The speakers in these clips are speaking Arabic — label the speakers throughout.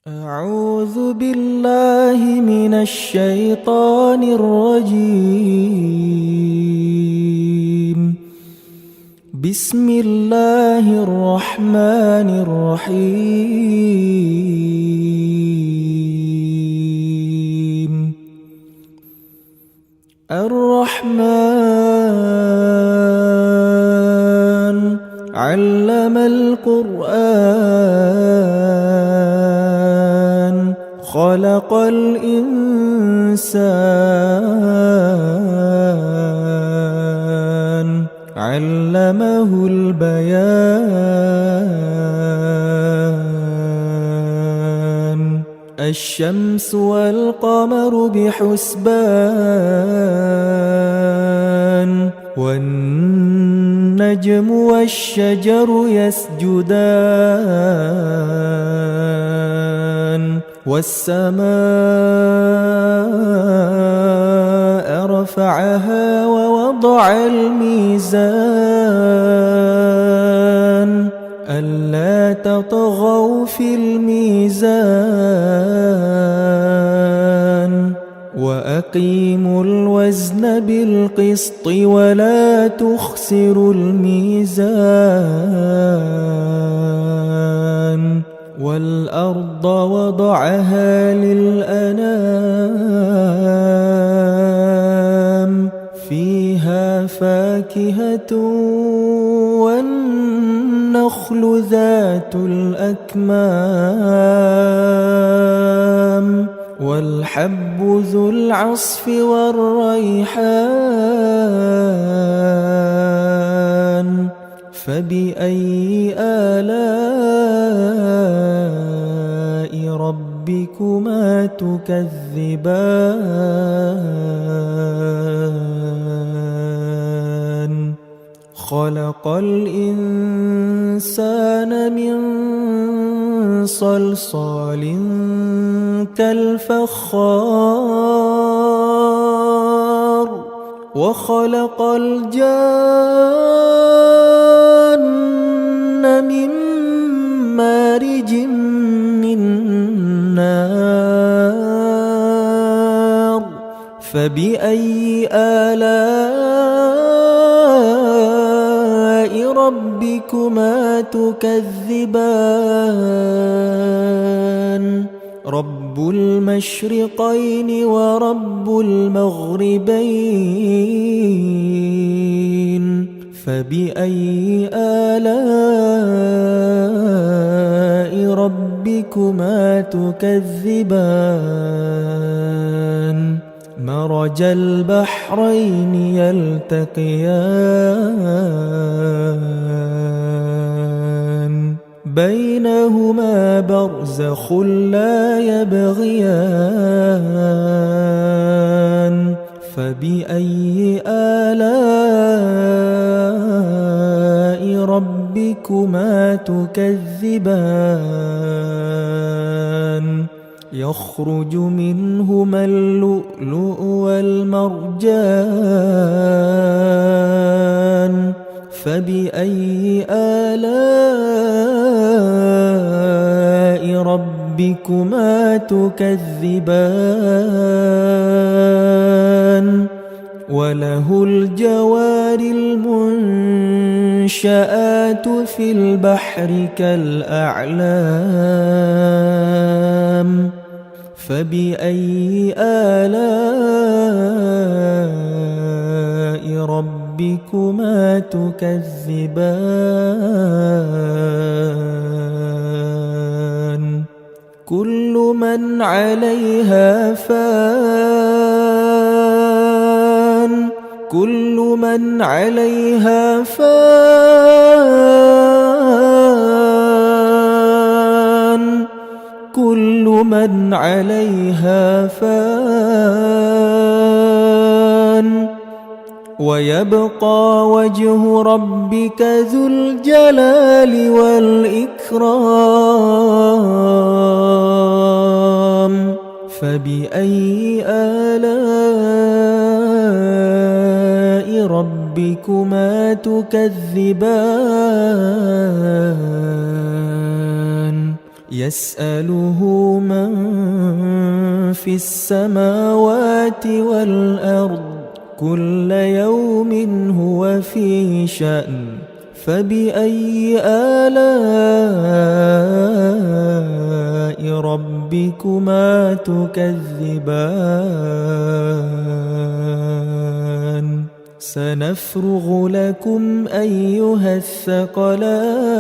Speaker 1: أعوذ بالله من الشيطان الرجيم. بسم الله الرحمن الرحيم. الرحمن علم القرآن خلق الإنسان علمه البيان. الشمس والقمر بحسبان والنجم والشجر يسجدان والسماء رفعها ووضع الميزان ألا تطغوا في الميزان وأقيموا الوزن بالقسط ولا تخسروا الميزان. والأرض وضعها للأنام فيها فاكهة والنخل ذات الأكمام والحب ذو العصف والريحان. فبأي آلاء ربكما تكذبان؟ خلق الإنسان من صلصال كالفخار وخلق الجان من مارج من نار. فبأي آلاء ربكما تكذبان؟ رب المشرقين ورب المغربين. فبأي آلاء ربكما تكذبان؟ مرج البحرين يلتقيان بينهما برزخ لا يبغيان. فبأي آلاء ربكما تكذبان؟ يخرج منهما اللؤلؤ والمرجان. فبأي آلاء ربكما تكذبان؟ وله الجوار المنشآت في البحر كالأعلام. فبأي آلاء ربكما تكذبان؟ كل من عليها فان كل من عليها فان كل من عليها فان ويبقى وجه ربك ذو الجلال والإكرام. فبأي آلاء ربكما تكذبان؟ يسأله من في السماوات والأرض كل يوم هو في شأن فبأي آلاء ربكما تكذبان سنفرغ لكم أيها الثقلان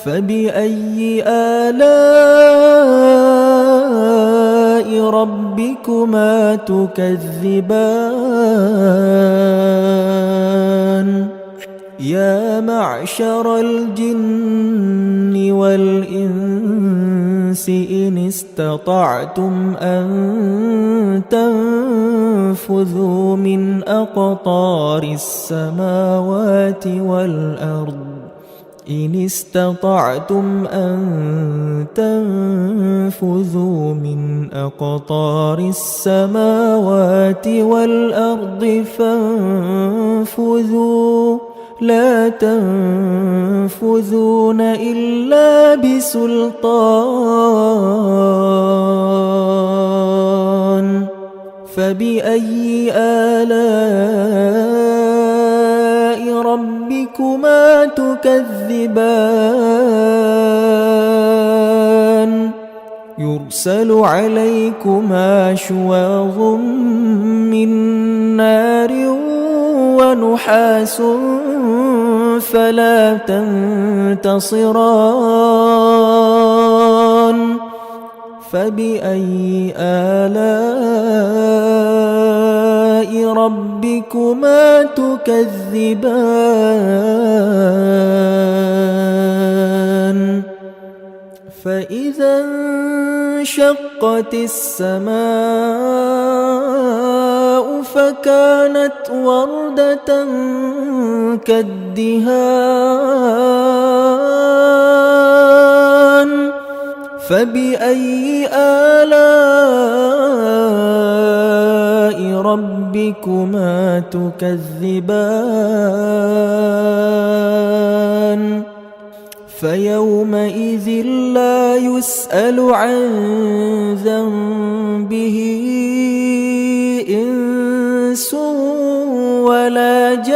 Speaker 1: فبأي آلاء ربكما تكذبان يا معشر الجن والإنس إن استطعتم أن تنفذوا من أقطار السماوات والأرض إن استطعتم أن تنفذوا من أقطار السماوات والأرض فانفذوا لا تنفذون إلا بسلطان فبأي آلاء ربكما تكذبان يرسل عليكما شواظ من نار ونحاس فلا تنتصران فبأي آلاء ربكما تكذبان فإذا انشقت السماء فكانت وردة كالدهان فبأي آلاء ربكما تكذبان فيومئذ لا يسأل عن ذنبه إنس ولا جان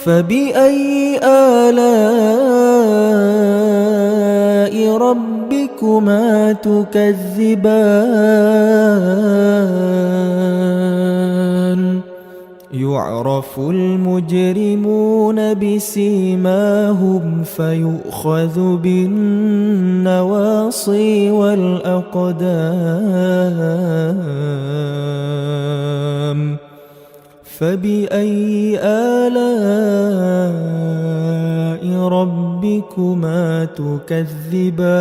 Speaker 1: فبأي آلاء ربكما تكذبان يعرف المجرمون بسيماهم فيؤخذ بالنواصي والأقدام فبأي آلاء ربكما تكذبان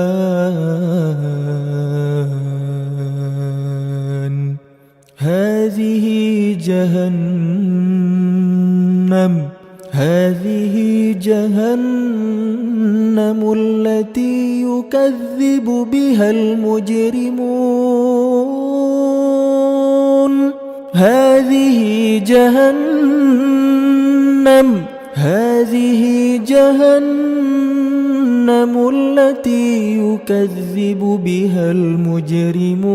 Speaker 1: هذه جهنم التي يكذب بها المجرمون هذه جهنم التي يكذب بها المجرمون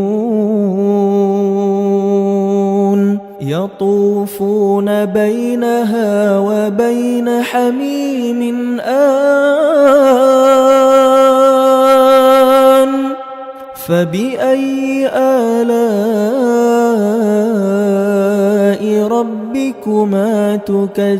Speaker 1: يطوفون بينها وبين حميم آن فبأي آلاء ربكما تكذبان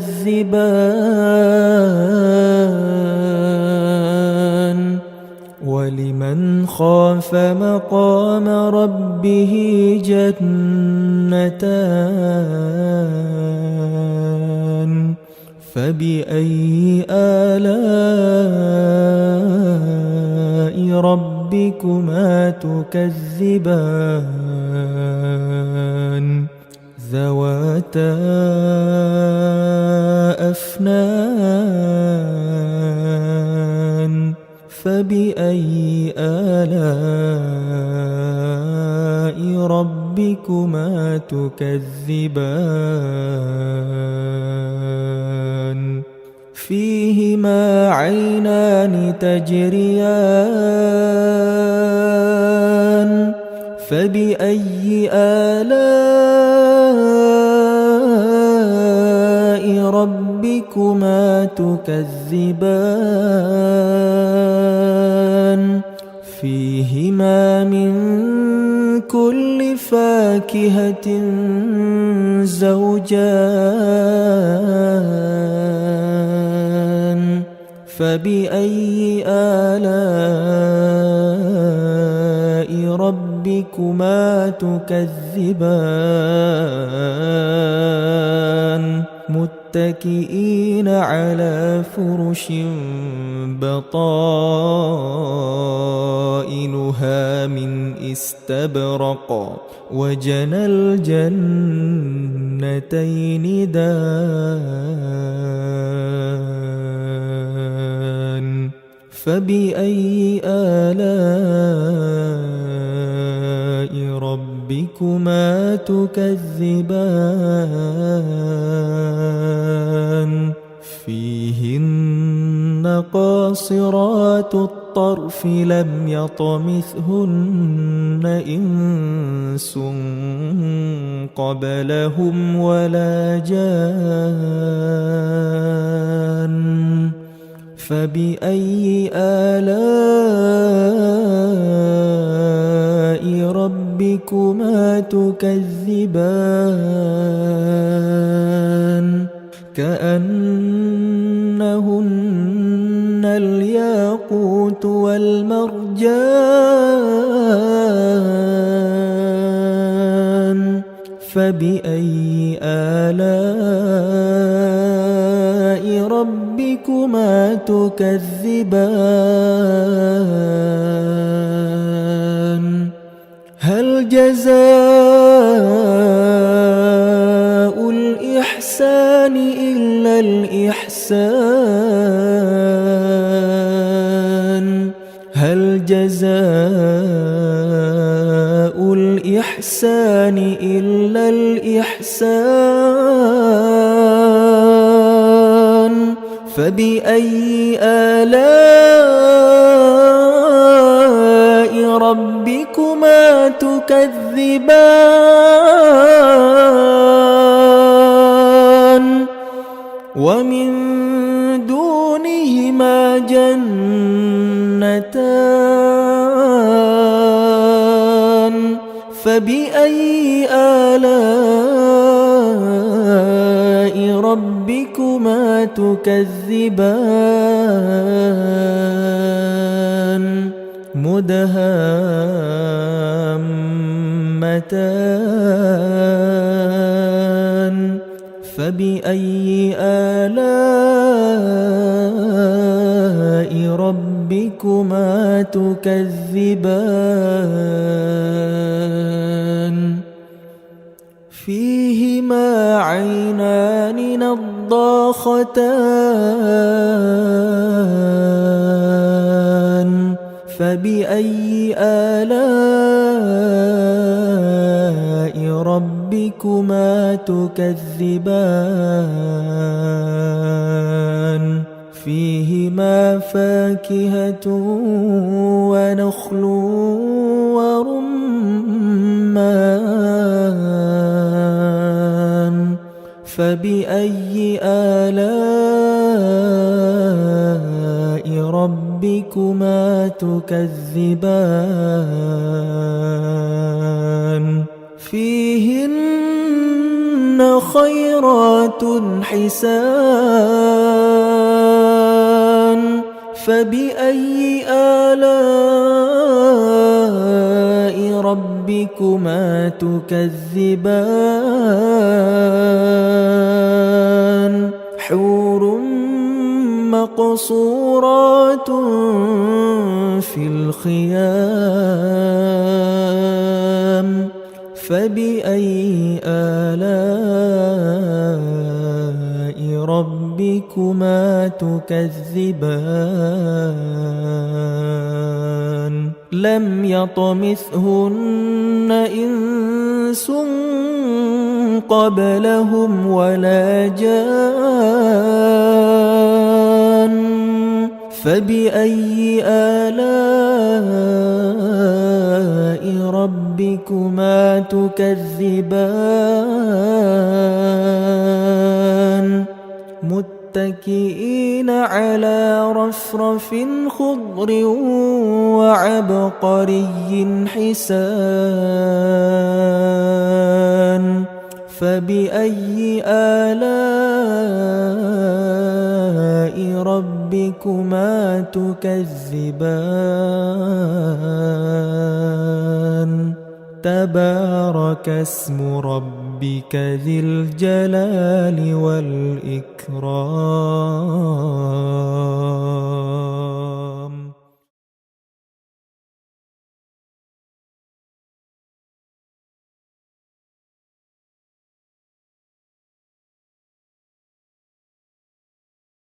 Speaker 1: ولمن خاف مقام ربه جنتان فبأي آلاء ربكما تكذبان ذواتا أفنان فبأي آلاء ربكما ربكما تكذبان فيهما عينان تجريان فبأي آلاء ربكما تكذبان فيهما من كل فاكهة زوجان فبأي آلاء ربكما تكذبان متكئين على فرش بطائنها من استبرق وجنى الجنتين دان فبأي آلاء ربكما تكذبان فيهن قاصرات الطرف لم يطمثهن إنس قبلهم ولا جان فبأي آلاء ربكما تكذبان كأنهن الياقوت والمرجان فبأي آلاء ربكما تكذبان هل جزاء الإحسان إلا الإحسان هل جزاء الإحسان إلا الإحسان فبأي آلاء ربكما تكذبان ومن دونهما جنتان فبأي آلاء ربكما تكذبان مدهامتان فبأي آلاء ربكما تكذبان فيهما عينان نضاختان فبأي آلاء ربكما تكذبان فيهما فاكهة ونخل ورمان فبأي آلاء ربكما تكذبان فيهن خيرات حسان فبأي آلاء ربكما تكذبان حور مقصورات في الخيام فبأي آلاء ربكما تكذبان لم يطمثهن إنس قبلهم ولا جان فبأي آلاء ربكما تكذبان متكئين على رفرف خضر وعبقري حسان فبأي آلاء ربكما تكذبان تبارك اسم ربك ذي الجلال والإكرام